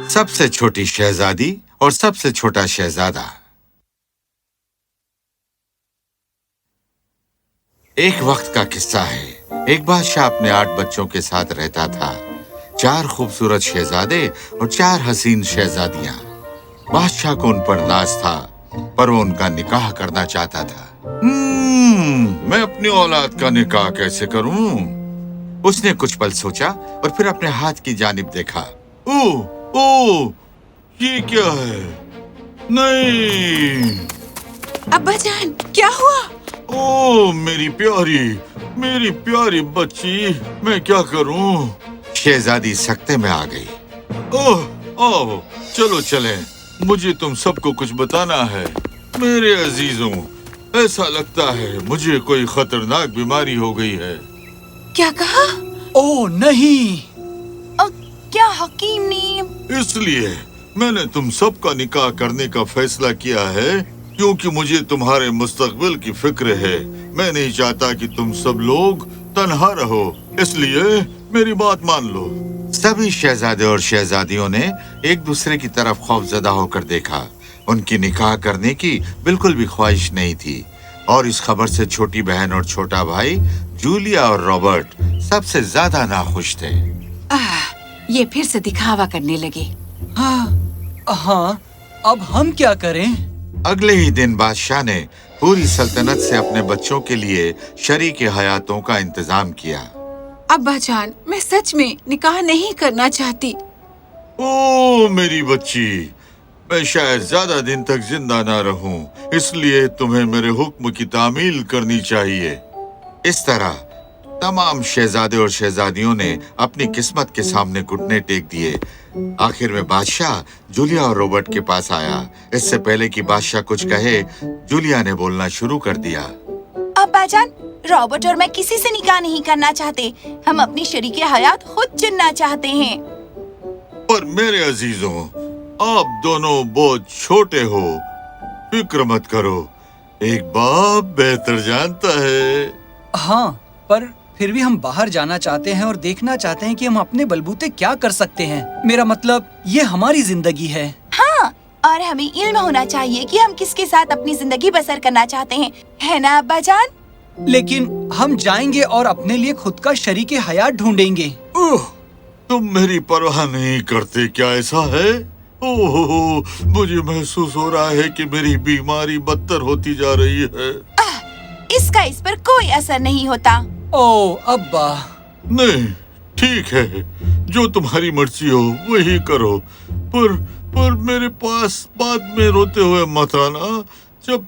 सबसे छोटी शहजादी और सबसे छोटा शहजादा। एक वक्त का किस्सा है। एक बादशाह अपने 8 बच्चों के साथ रहता था। 4 खूबसूरत शहजादे और 4 हसीन शहजादियां। बादशाह को उन पर नाज था, पर वो उनका निकाह करना चाहता था। मैं अपनी औलाद का निकाह कैसे करूं? उसने कुछ पल सोचा और फिर अपने हाथ की जानिब देखा। ओह, ये क्या है? नहीं। अब्बा जान, क्या हुआ? ओह, मेरी प्यारी बच्ची, मैं क्या करूं? शहजादी सख्ते में आ गई। ओह, चलो चलें। मुझे तुम सबको कुछ बताना है। मेरे अजीजों, ऐसा लगता है मुझे कोई खतरनाक बीमारी हो गई है। क्या कहा? ओह नहीं! क्या हकीम ने? इसलिए मैंने तुम सबका निकाह करने का फैसला किया है, क्योंकि मुझे तुम्हारे मुस्तकबिल की फिक्र है। मैं नहीं चाहता कि तुम सब लोग तन्हा रहो, इसलिए मेरी बात मान लो। सभी शहजादे और शहजादियों ने एक दूसरे की तरफ खौफजदा होकर देखा। उनकी निकाह करने की बिल्कुल भी ख्वाहिश नहीं थी, और इस खबर से छोटी बहन और छोटा भाई जूलिया और रॉबर्ट सबसे ज्यादा नाखुश थे। ये फिर से दिखावा करने लगे। हाँ, अब हम क्या करें? अगले ही दिन बादशाह ने पूरी सल्तनत से अपने बच्चों के लिए शरीके हयातों का इंतजाम किया। अब्बा जान, मैं सच में निकाह नहीं करना चाहती। ओह मेरी बच्ची, मैं शायद ज्यादा दिन तक जिंदा ना रहूं, इसलिए तुम्हें मेरे हुक्म की तामील करनी चाहिए। इस तरह तमाम शहजादे और शहजादियों ने अपनी किस्मत के सामने घुटने टेक दिए। आखिर में बादशाह जूलिया और रॉबर्ट के पास आया। इससे पहले कि बादशाह कुछ कहे, जूलिया ने बोलना शुरू कर दिया। अब्बा जान, रॉबर्ट और मैं किसी से निकाह नहीं करना चाहते। हम अपनी शरीके हयात खुद चुनना चाहते हैं। पर मेरे अजीजों, आप दोनों बहुत छोटे हो, फिक्र मत करो। एक बाप बेहतर जानता है। हाँ, पर फिर भी हम बाहर जाना चाहते हैं और देखना चाहते हैं कि हम अपने बलबूते क्या कर सकते हैं। मेरा मतलब, ये हमारी जिंदगी है। हाँ, और हमें इल्म होना चाहिए कि हम किसके साथ अपनी जिंदगी बसर करना चाहते हैं, है ना अब्बा जान? लेकिन हम जाएंगे और अपने लिए खुद का शरीके हयात ढूंढेंगे। तुम मेरी परवाह नहीं करते क्या? ऐसा है? ओह, मुझे महसूस हो रहा है कि मेरी बीमारी बदतर होती जा रही है। इसका इस पर कोई असर नहीं होता। ओह अब्बा। नहीं, ठीक है, जो तुम्हारी मर्जी हो वही करो, पर मेरे पास बाद में रोते हुए मत आना, जब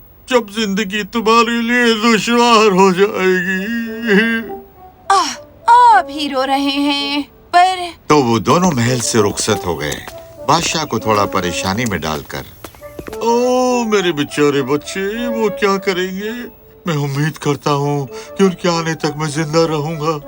जिंदगी तुम्हारे लिए दुश्वार हो जाएगी। आप ही रो रहे हैं, पर तो वो दोनों महल से रुखसत हो गए, बादशाह को थोड़ा परेशानी में डालकर। ओह मेरे बेचारे बच्चे, वो क्या करेंगे? मैं उम्मीद करता हूँ कि उनके आने तक मैं जिंदा रहूंगा।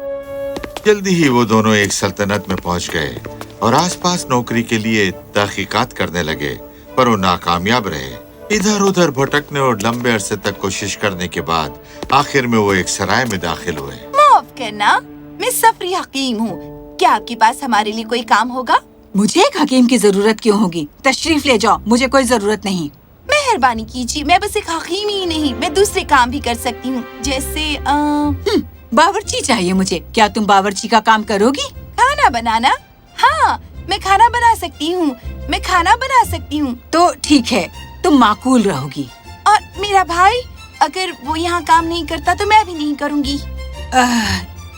जल्दी ही वो दोनों एक सल्तनत में पहुंच गए और आसपास नौकरी के लिए तहकीकात करने लगे, पर वो नाकामयाब रहे। इधर उधर भटकने और लंबे अरसे तक कोशिश करने के बाद आखिर में वो एक सराय में दाखिल हुए। माफ करना, मैं सफरी हकीम हूँ। क्या आपके पास हमारे लिए कोई काम होगा? मुझे एक हकीम की जरूरत क्यों होगी? तशरीफ ले जाओ, मुझे कोई जरूरत नहीं। मेहरबानी कीजिए, मैं बस एक हकीम ही नहीं, मैं दूसरे काम भी कर सकती हूँ, जैसे बावर्ची चाहिए मुझे। क्या तुम बावर्ची का काम करोगी? खाना बनाना? हाँ, मैं खाना बना सकती हूँ। तो ठीक है, तुम माकूल रहोगी। और मेरा भाई, अगर वो यहाँ काम नहीं करता तो मैं भी नहीं करूँगी।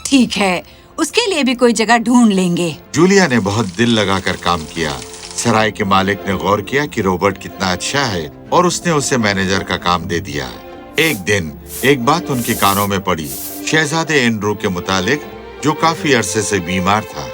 ठीक है, उसके लिए भी कोई जगह ढूंढ लेंगे। जूलिया ने बहुत दिल लगाकर काम किया। सराय के मालिक ने गौर किया कि रॉबर्ट कितना अच्छा है और उसने उसे मैनेजर का काम दे दिया। एक दिन एक बात उनके कानों में पड़ी, शहजादे एंड्रू के मुतालिक, जो काफी अरसे से बीमार था।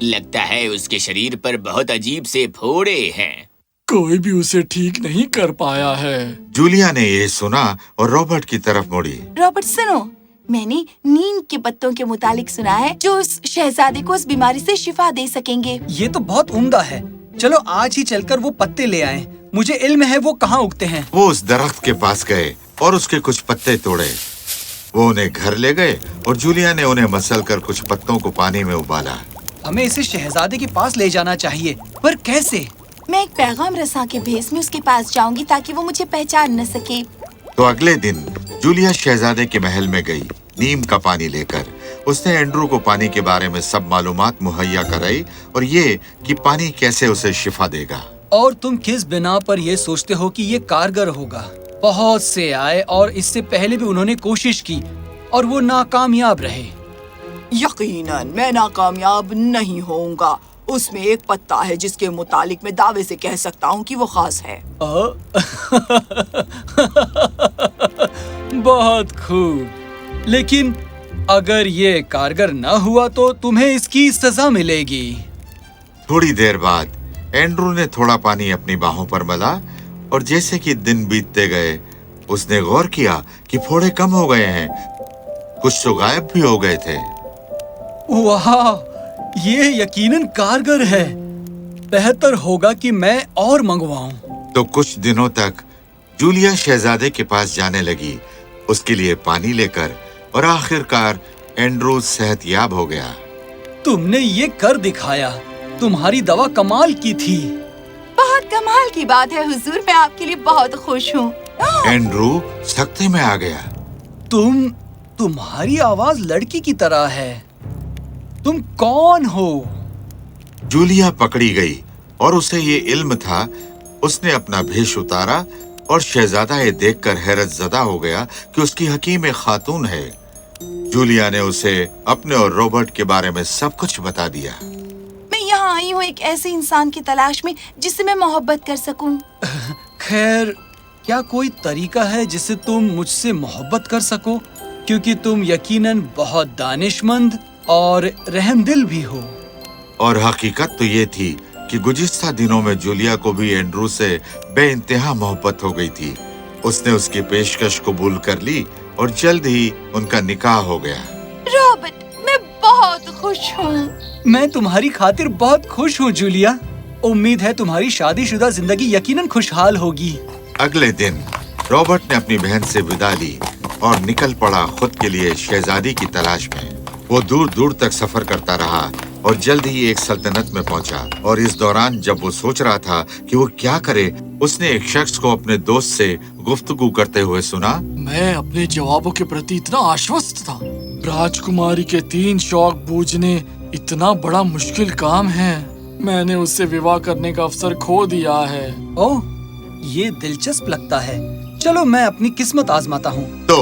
लगता है उसके शरीर पर बहुत अजीब से फोड़े हैं। कोई भी उसे ठीक नहीं कर पाया है। जूलिया ने ये सुना और रॉबर्ट की तरफ मुड़ी। रॉबर्ट सुनो, मैंने नीम के पत्तों के मुतालिक सुना है जो उस शहजादे को उस बीमारी से शिफा दे सकेंगे। ये तो बहुत उम्दा है। चलो आज ही चलकर वो पत्ते ले आएं। मुझे इल्म है वो कहाँ उगते हैं। वो उस दरख्त के पास गए और उसके कुछ पत्ते तोड़े। वो उन्हें घर ले गए और जूलिया ने उन्हें मसल कर कुछ पत्तों को पानी में उबाला। हमें इसे शहजादे के पास ले जाना चाहिए, पर कैसे? मैं एक पैगाम रसा के भेस में उसके पास जाऊंगी ताकि वो मुझे पहचान न सके। तो अगले दिन जूलिया शहजादे के महल में गई नीम का पानी लेकर। उसने एंड्रू को पानी के बारे में सब मालूमात मुहैया कराई और ये कि पानी कैसे उसे शिफा देगा। और तुम किस बिना पर ये सोचते हो कि ये कारगर होगा? बहुत से आए और इससे पहले भी उन्होंने कोशिश की और वो नाकामयाब रहे। यकीनन मैं नाकामयाब नहीं होऊंगा। उसमें एक पत्ता है जिसके मुतालिक मैं दावे से कह सकता हूँ कि वो खास है। बहुत खूब, लेकिन अगर ये कारगर न हुआ तो तुम्हें इसकी सजा मिलेगी। थोड़ी देर बाद एंड्रू ने थोड़ा पानी अपनी बाहों पर मला और जैसे कि दिन बीतते गए उसने गौर किया कि फोड़े कम हो गए हैं, कुछ तो गायब भी हो गए थे। वाह, ये यकीनन कारगर है। बेहतर होगा कि मैं और मंगवाऊं। तो कुछ दिनों तक जूलिया शहजादे के पास जाने लगी उसके लिए पानी लेकर और आखिरकार एंड्रू सेहतयाब हो गया। तुमने ये कर दिखाया। तुम्हारी दवा कमाल की थी। बहुत कमाल की बात है हुजूर, मैं आपके लिए बहुत खुश हूँ। एंड्रू सख्ते में आ गया। तुम्हारी आवाज लड़की की तरह है। तुम कौन हो? जूलिया पकड़ी गई और उसे ये इल्म था। उसने अपना भेष उतारा और शहजादा ये देखकर हैरत ज़दा हो गया कि उसकी हकीम एक खातून है। जूलिया ने उसे अपने और रॉबर्ट के बारे में सब कुछ बता दिया। मैं यहाँ आई हूँ एक ऐसे इंसान की तलाश में जिससे मैं मोहब्बत कर सकूं। खैर, क्या कोई तरीका है जिससे तुम मुझसे मोहब्बत कर सको? क्योंकि तुम यकीनन बहुत दानिशमंद और रहमदिल भी हो। और हकीकत तो ये थी कि गुज़िश्ता दिनों में जूलिया को भी एंड्रू से बेइंतहा मोहब्बत हो गई थी। उसने उसकी पेशकश कबूल कर ली और जल्द ही उनका निकाह हो गया। रॉबर्ट, मैं बहुत खुश हूँ। मैं तुम्हारी खातिर बहुत खुश हूँ जूलिया। उम्मीद है तुम्हारी शादीशुदा जिंदगी यकीनन खुशहाल होगी। अगले दिन रॉबर्ट ने अपनी बहन से विदा ली और निकल पड़ा खुद के लिए शहजादी की तलाश में। वो दूर दूर तक सफर करता रहा और जल्द ही एक सल्तनत में पहुंचा। और इस दौरान जब वो सोच रहा था कि वो क्या करे, उसने एक शख्स को अपने दोस्त से गुफ्तगू करते हुए सुना। मैं अपने जवाबों के प्रति इतना आश्वस्त था। राजकुमारी के 3 शौक बूझने इतना बड़ा मुश्किल काम है। मैंने उससे विवाह करने का अवसर खो दिया है। ओह, ये दिलचस्प लगता है। चलो मैं अपनी किस्मत आजमाता हूँ। तो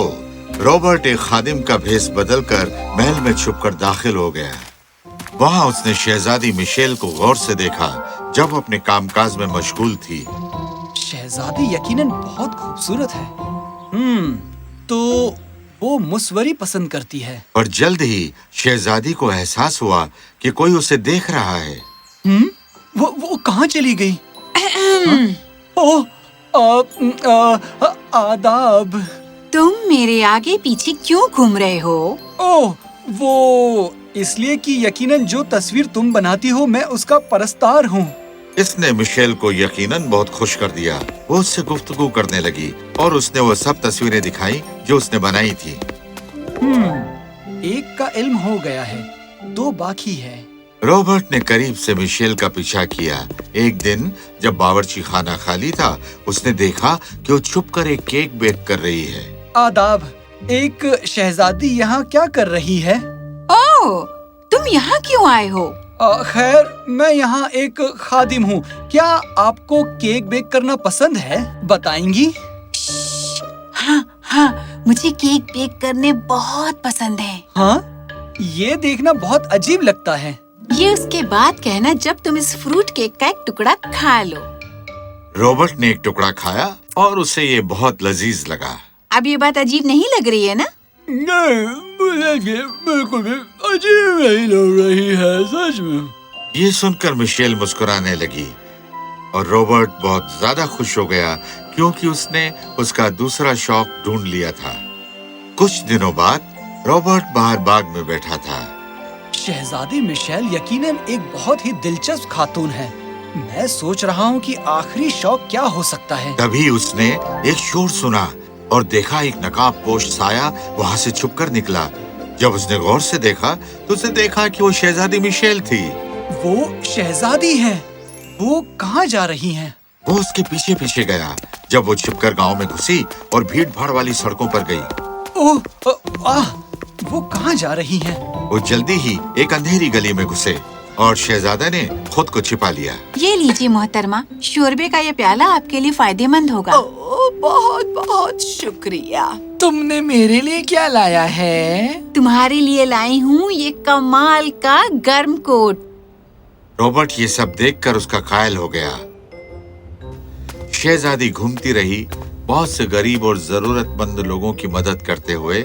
रॉबर्ट एक खादिम का भेष बदलकर महल में छुपकर दाखिल हो गया। वहाँ उसने शहजादी मिशेल को गौर से देखा जब अपने कामकाज में मशगूल थी। शहजादी यकीनन बहुत खूबसूरत है। तो वो मुसवरी पसंद करती है। और जल्द ही शहजादी को एहसास हुआ कि कोई उसे देख रहा है। वो कहाँ चली गई? ओह, आदाब। तुम मेरे आगे पीछे क्यों घूम रहे हो? ओह, वो इसलिए कि यकीनन जो तस्वीर तुम बनाती हो मैं उसका परस्तार हूँ। इसने मिशेल को यकीनन बहुत खुश कर दिया। वो उससे गुफ्तगू करने लगी और उसने वो सब तस्वीरें दिखाई जो उसने बनाई थी। एक का इल्म हो गया है, 2 बाकी है। रॉबर्ट ने करीब से मिशेल का पीछा किया। एक दिन जब बावर्ची खाना खाली था, उसने देखा कि वो छुपकर एक केक बेक कर रही है। आदाब, एक शहजादी यहाँ क्या कर रही है? ओह, तुम यहाँ क्यों आए हो? खैर, मैं यहाँ एक खादिम हूँ। क्या आपको केक बेक करना पसंद है? बताएंगी? हाँ, मुझे केक बेक करने बहुत पसंद है। हाँ, ये देखना बहुत अजीब लगता है। ये उसके बाद कहना जब तुम इस फ्रूट केक का एक टुकड़ा खा लो। रॉबर्ट ने एक टुकड़ा खाया और उसे ये बहुत लजीज लगा। अब ये बात अजीब नहीं लग रही है ना? नहीं, मुझे ये बिल्कुल भी अजीब नहीं लग रही है, सच में। ये सुनकर मिशेल मुस्कुराने लगी और रॉबर्ट बहुत ज्यादा खुश हो गया क्योंकि उसने उसका दूसरा शौक ढूंढ लिया था। कुछ दिनों बाद रॉबर्ट बाहर बाग में बैठा था। शहजादी मिशेल यकीनन एक बहुत ही दिलचस्प खातून है। मैं सोच रहा हूँ कि आखिरी शौक क्या हो सकता है। तभी उसने एक शोर सुना और देखा एक नकाब पोश साया वहां से छुपकर निकला। जब उसने गौर से देखा तो उसने देखा कि वो शहजादी मिशेल थी। वो शहजादी हैं। वो कहाँ जा रही हैं? वो उसके पीछे पीछे गया। जब वो छिपकर गांव में घुसी और भीड़ भाड़ वाली सड़कों पर गई। ओह, वो कहाँ जा रही हैं? वो जल्दी ही एक अंधेरी गली में घुसे और शहजादा ने खुद को छिपा लिया। ये लीजिए मोहतरमा, शोरबे का ये प्याला आपके लिए फायदेमंद होगा। ओह, बहुत बहुत शुक्रिया। तुमने मेरे लिए क्या लाया है? तुम्हारे लिए लाई हूँ ये कमाल का गर्म कोट। रॉबर्ट ये सब देखकर उसका कायल हो गया। शहजादी घूमती रही, बहुत से गरीब और जरूरतमंद लोगों की मदद करते हुए।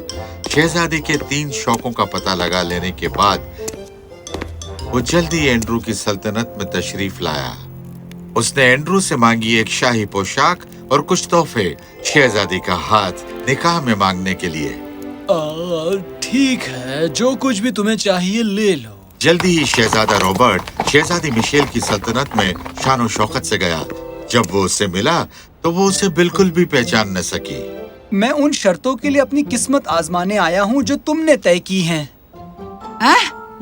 शहजादी के 3 शौकों का पता लगा लेने के बाद वो जल्दी एंड्रू की सल्तनत में तशरीफ लाया। उसने एंड्रू से मांगी एक शाही पोशाक और कुछ तोहफे शहजादी का हाथ निकाह में मांगने के लिए। ठीक है, जो कुछ भी तुम्हें चाहिए ले लो। जल्दी ही शहजादा रॉबर्ट शहजादी मिशेल की सल्तनत में शानो शौकत से गया। जब वो उससे मिला तो वो उसे बिल्कुल भी पहचान न सकी। मैं उन शर्तों के लिए अपनी किस्मत आजमाने आया हूँ जो तुमने तय की हैं।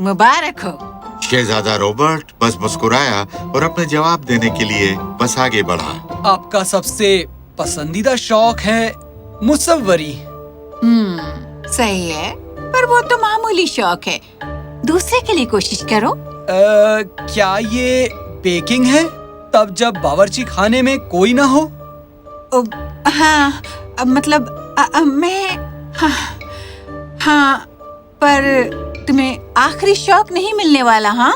मुबारक हो। शहजादा रॉबर्ट बस मुस्कुराया और अपने जवाब देने के लिए बस आगे बढ़ा। आपका सबसे पसंदीदा शौक है मुसव्वरी। सही है, पर वो तो मामूली शौक है। दूसरे के लिए कोशिश करो। क्या ये बेकिंग है? तब जब बावर्ची खाने में कोई ना हो? हाँ, मतलब मैं हाँ, पर तुम्हें आखिरी शौक नहीं मिलने वाला? हाँ,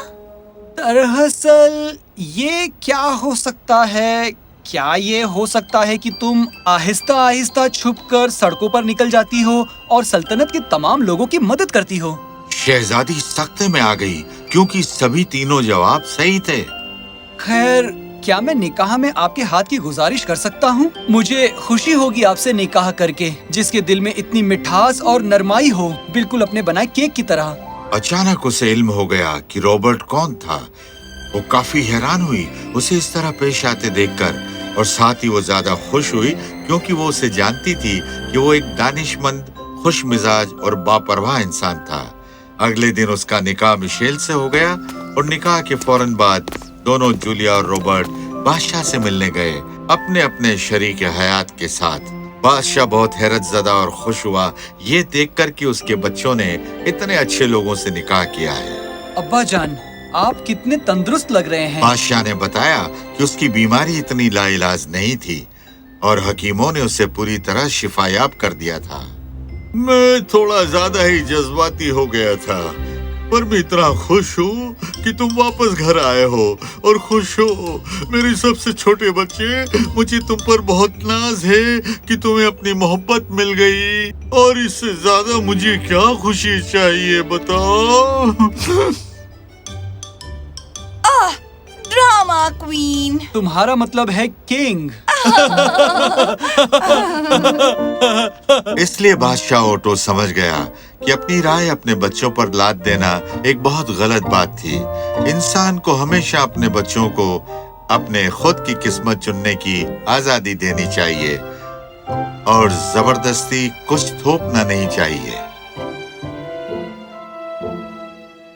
दरअसल ये क्या हो सकता है? क्या ये हो सकता है कि तुम आहिस्ता आहिस्ता छुपकर सड़कों पर निकल जाती हो और सल्तनत के तमाम लोगों की मदद करती हो? शहजादी सख्ते में आ गई क्योंकि सभी तीनों जवाब सही थे। खैर, क्या मैं निकाह में आपके हाथ की गुजारिश कर सकता हूँ? मुझे खुशी होगी आपसे निकाह करके, जिसके दिल में इतनी मिठास और नरमाई हो, बिल्कुल अपने बनाए केक की तरह। अचानक उसे इल्म हो गया कि रॉबर्ट कौन था। वो काफी हैरान हुई उसे इस तरह पेश आते देखकर, और साथ ही वो ज्यादा खुश हुई क्योंकि वो उसे जानती थी कि वो एक दानिशमंद, खुश मिजाज और बापरवाह इंसान था। अगले दिन उसका निकाह मिशेल से हो गया और निकाह के फौरन बाद दोनों जूलिया और रॉबर्ट बादशाह से मिलने गए, अपने अपने शरीक हयात के साथ। बादशाह बहुत हैरतज़दा और खुश हुआ ये देखकर कि उसके बच्चों ने इतने अच्छे लोगों से निकाह किया है। अब्बा जान, आप कितने तंदुरुस्त लग रहे हैं। बादशाह ने बताया कि उसकी बीमारी इतनी लाइलाज नहीं थी और हकीमों ने उसे पूरी तरह शिफायाब कर दिया था। मैं थोड़ा ज्यादा ही जज्बाती हो गया था, पर मैं इतना खुश हूँ कि तुम वापस घर आए हो और खुश हो। मेरे सबसे छोटे बच्चे, मुझे तुम पर बहुत नाज है कि तुम्हें अपनी मोहब्बत मिल गई, और इससे ज्यादा मुझे क्या खुशी चाहिए बताओ। Drama queen. तुम्हारा मतलब है किंग। इसलिए बादशाह ओटो समझ गया कि अपनी राय अपने बच्चों पर लाद देना एक बहुत गलत बात थी। इंसान को हमेशा अपने बच्चों को अपने खुद की किस्मत चुनने की आजादी देनी चाहिए और जबरदस्ती कुछ थोपना नहीं चाहिए।